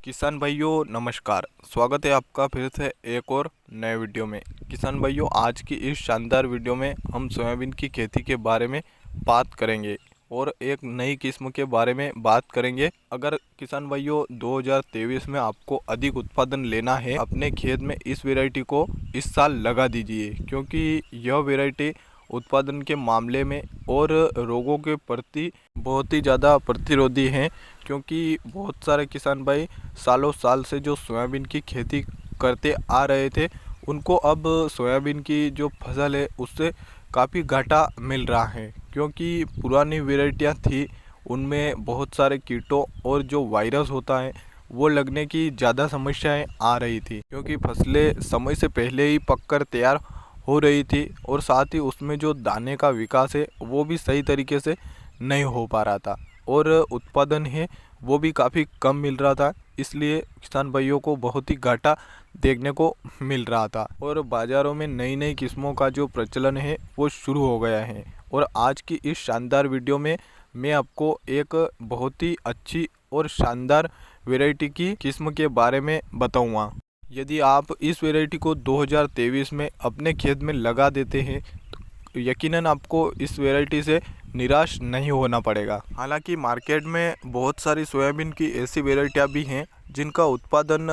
किसान भाइयों नमस्कार। स्वागत है आपका फिर से एक और नए वीडियो में। किसान भाइयों, आज की इस शानदार वीडियो में हम सोयाबीन की खेती के बारे में बात करेंगे और एक नई किस्म के बारे में बात करेंगे। अगर किसान भाइयों 2023 में आपको अधिक उत्पादन लेना है अपने खेत में, इस वैरायटी को इस साल लगा दीजिए, क्योंकि यह वैरायटी उत्पादन के मामले में और रोगों के प्रति बहुत ही ज़्यादा प्रतिरोधी हैं। क्योंकि बहुत सारे किसान भाई सालों साल से जो सोयाबीन की खेती करते आ रहे थे, उनको अब सोयाबीन की जो फसल है उससे काफ़ी घाटा मिल रहा है। क्योंकि पुरानी वैरायटियाँ थी, उनमें बहुत सारे कीटों और जो वायरस होता है वो लगने की ज़्यादा समस्याएं आ रही थी, क्योंकि फसलें समय से पहले ही पककर तैयार हो रही थी और साथ ही उसमें जो दाने का विकास है वो भी सही तरीके से नहीं हो पा रहा था और उत्पादन है वो भी काफ़ी कम मिल रहा था। इसलिए किसान भाइयों को बहुत ही घाटा देखने को मिल रहा था और बाज़ारों में नई नई किस्मों का जो प्रचलन है वो शुरू हो गया है। और आज की इस शानदार वीडियो में मैं आपको एक बहुत ही अच्छी और शानदार वैरायटी की किस्म के बारे में बताऊंगा। यदि आप इस वैरायटी को 2023 में अपने खेत में लगा देते हैं तो यकीनन आपको इस वैरायटी से निराश नहीं होना पड़ेगा। हालांकि मार्केट में बहुत सारी सोयाबीन की ऐसी वैरायटियाँ भी हैं जिनका उत्पादन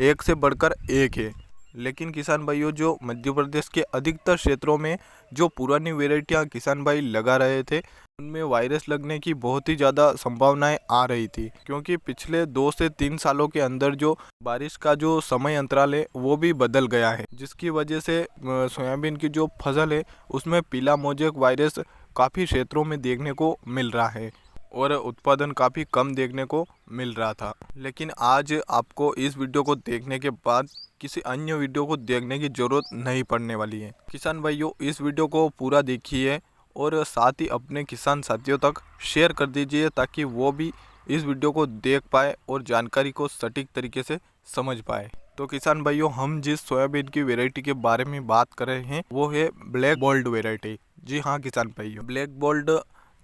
एक से बढ़कर एक है, लेकिन किसान भाइयों जो मध्य प्रदेश के अधिकतर क्षेत्रों में जो पुरानी वैरायटियाँ किसान भाई लगा रहे थे, उनमें वायरस लगने की बहुत ही ज़्यादा संभावनाएं आ रही थी। क्योंकि पिछले 2 से 3 सालों के अंदर जो बारिश का जो समय अंतराल है वो भी बदल गया है, जिसकी वजह से सोयाबीन की जो फसल है उसमें पीला मोजेक वायरस काफ़ी क्षेत्रों में देखने को मिल रहा है और उत्पादन काफ़ी कम देखने को मिल रहा था। लेकिन आज आपको इस वीडियो को देखने के बाद किसी अन्य वीडियो को देखने की ज़रूरत नहीं पड़ने वाली है। किसान भाइयों, इस वीडियो को पूरा देखिए और साथ ही अपने किसान साथियों तक शेयर कर दीजिए ताकि वो भी इस वीडियो को देख पाए और जानकारी को सटीक तरीके से समझ पाए। तो किसान भाइयों, हम जिस सोयाबीन की वैरायटी के बारे में बात कर रहे हैं वो है ब्लैक गोल्ड वैरायटी। जी हाँ किसान भाइयों, ब्लैक गोल्ड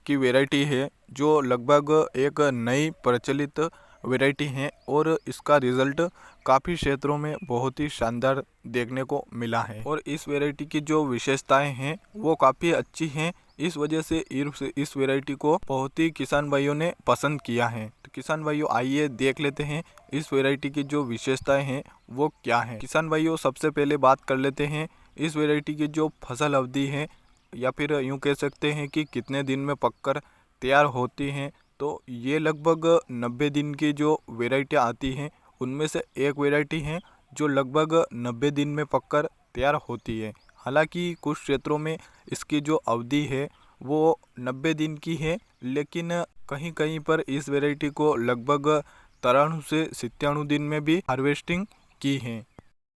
की वैरायटी है जो लगभग एक नई प्रचलित वैरायटी है और इसका रिजल्ट काफ़ी क्षेत्रों में बहुत ही शानदार देखने को मिला है। और इस वैरायटी की जो विशेषताएं हैं वो काफ़ी अच्छी हैं। इस वजह से इस वैरायटी को बहुत ही किसान भाइयों ने पसंद किया है। तो किसान भाइयों, आइए देख लेते हैं इस वैरायटी की जो विशेषताएं हैं वो क्या हैं। किसान भाइयों, सबसे पहले बात कर लेते हैं इस वैरायटी की जो फसल अवधि है, या फिर यूँ कह सकते हैं कि कितने दिन में पककर तैयार होती हैं। तो ये लगभग 90 दिन की जो वैरायटियाँ आती हैं उनमें से एक वैरायटी है जो लगभग 90 दिन में पककर तैयार होती है। हालांकि कुछ क्षेत्रों में इसकी जो अवधि है वो 90 दिन की है, लेकिन कहीं कहीं पर इस वैरायटी को लगभग 93 से 97 दिन में भी हार्वेस्टिंग की है।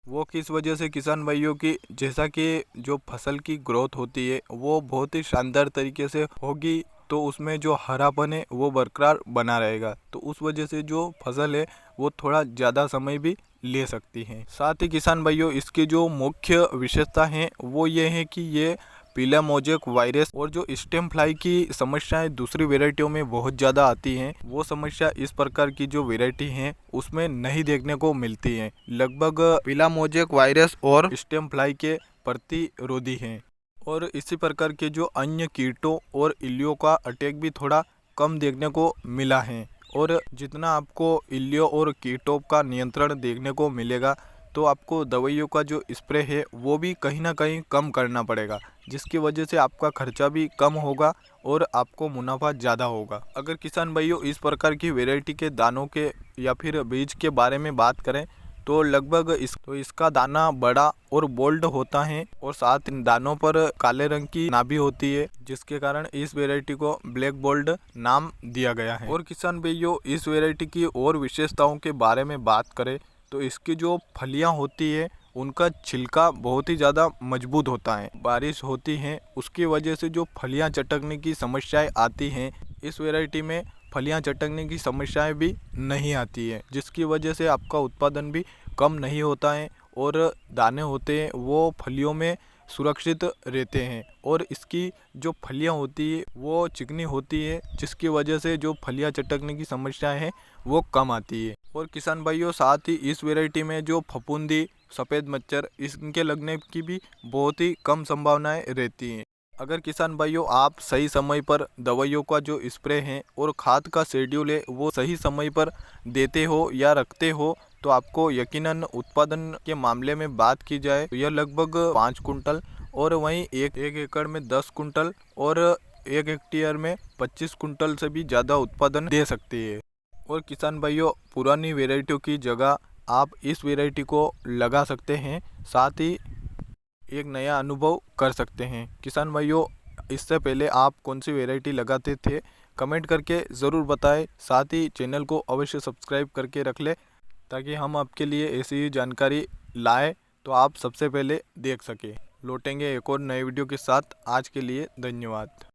वो किस वजह से किसान भाइयों की, जैसा कि जो फसल की ग्रोथ होती है वो बहुत ही शानदार तरीके से होगी तो उसमें जो हरापन है वो बरकरार बना रहेगा। तो उस वजह से जो फसल है वो थोड़ा ज़्यादा समय भी ले सकती है। साथ ही किसान भाइयों, इसकी जो मुख्य विशेषता है वो ये है कि ये पीला मोजेक वायरस और जो स्टेम फ्लाई की समस्याएं दूसरी वैरायटियों में बहुत ज़्यादा आती हैं, वो समस्या इस प्रकार की जो वैरायटी हैं उसमें नहीं देखने को मिलती है। लगभग पीला मोजेक वायरस और स्टेम फ्लाई के प्रतिरोधी हैं और इसी प्रकार के जो अन्य कीटों और इल्लियों का अटैक भी थोड़ा कम देखने को मिला है। और जितना आपको इल्लियों और कीटों का नियंत्रण देखने को मिलेगा तो आपको दवाइयों का जो स्प्रे है वो भी कहीं ना कहीं कम करना पड़ेगा, जिसकी वजह से आपका खर्चा भी कम होगा और आपको मुनाफा ज़्यादा होगा। अगर किसान भाइयों इस प्रकार की वैरायटी के दानों के या फिर बीज के बारे में बात करें तो लगभग इसका दाना बड़ा और बोल्ड होता है और साथ दानों पर काले रंग की नाभि होती है, जिसके कारण इस वैरायटी को ब्लैक बोल्ड नाम दिया गया है। और किसान भाइयों, इस वैरायटी की और विशेषताओं के बारे में बात करें तो इसकी जो फलियां होती है उनका छिलका बहुत ही ज़्यादा मजबूत होता है। बारिश होती है उसकी वजह से जो फलियां चटकने की समस्याएं आती हैं, इस वैरायटी में फलियां चटकने की समस्याएं भी नहीं आती है, जिसकी वजह से आपका उत्पादन भी कम नहीं होता है और दाने होते हैं वो फलियों में सुरक्षित रहते हैं। और इसकी जो फलियां होती है वो चिकनी होती है, जिसकी वजह से जो फलियां चटकने की समस्याएं हैं वो कम आती है। और किसान भाइयों साथ ही इस वैरायटी में जो फफूंदी, सफ़ेद मच्छर, इनके लगने की भी बहुत ही कम संभावनाएं रहती हैं। अगर किसान भाइयों आप सही समय पर दवाइयों का जो स्प्रे है और खाद का शेड्यूल है वो सही समय पर देते हो या रखते हो तो आपको यकीनन उत्पादन के मामले में बात की जाए तो यह लगभग 5 कुंटल और वहीं एक एकड़ में 10 कुंटल और 1 हेक्टेयर में 25 कुंटल से भी ज़्यादा उत्पादन दे सकती है। और किसान भाइयों पुरानी वैरायटियों की जगह आप इस वैरायटी को लगा सकते हैं, साथ ही एक नया अनुभव कर सकते हैं। किसान भाइयों इससे पहले आप कौन सी वैरायटी लगाते थे कमेंट करके ज़रूर बताएं, साथ ही चैनल को अवश्य सब्सक्राइब करके रख लें ताकि हम आपके लिए ऐसी ही जानकारी लाएं तो आप सबसे पहले देख सकें। लौटेंगे एक और नए वीडियो के साथ। आज के लिए धन्यवाद।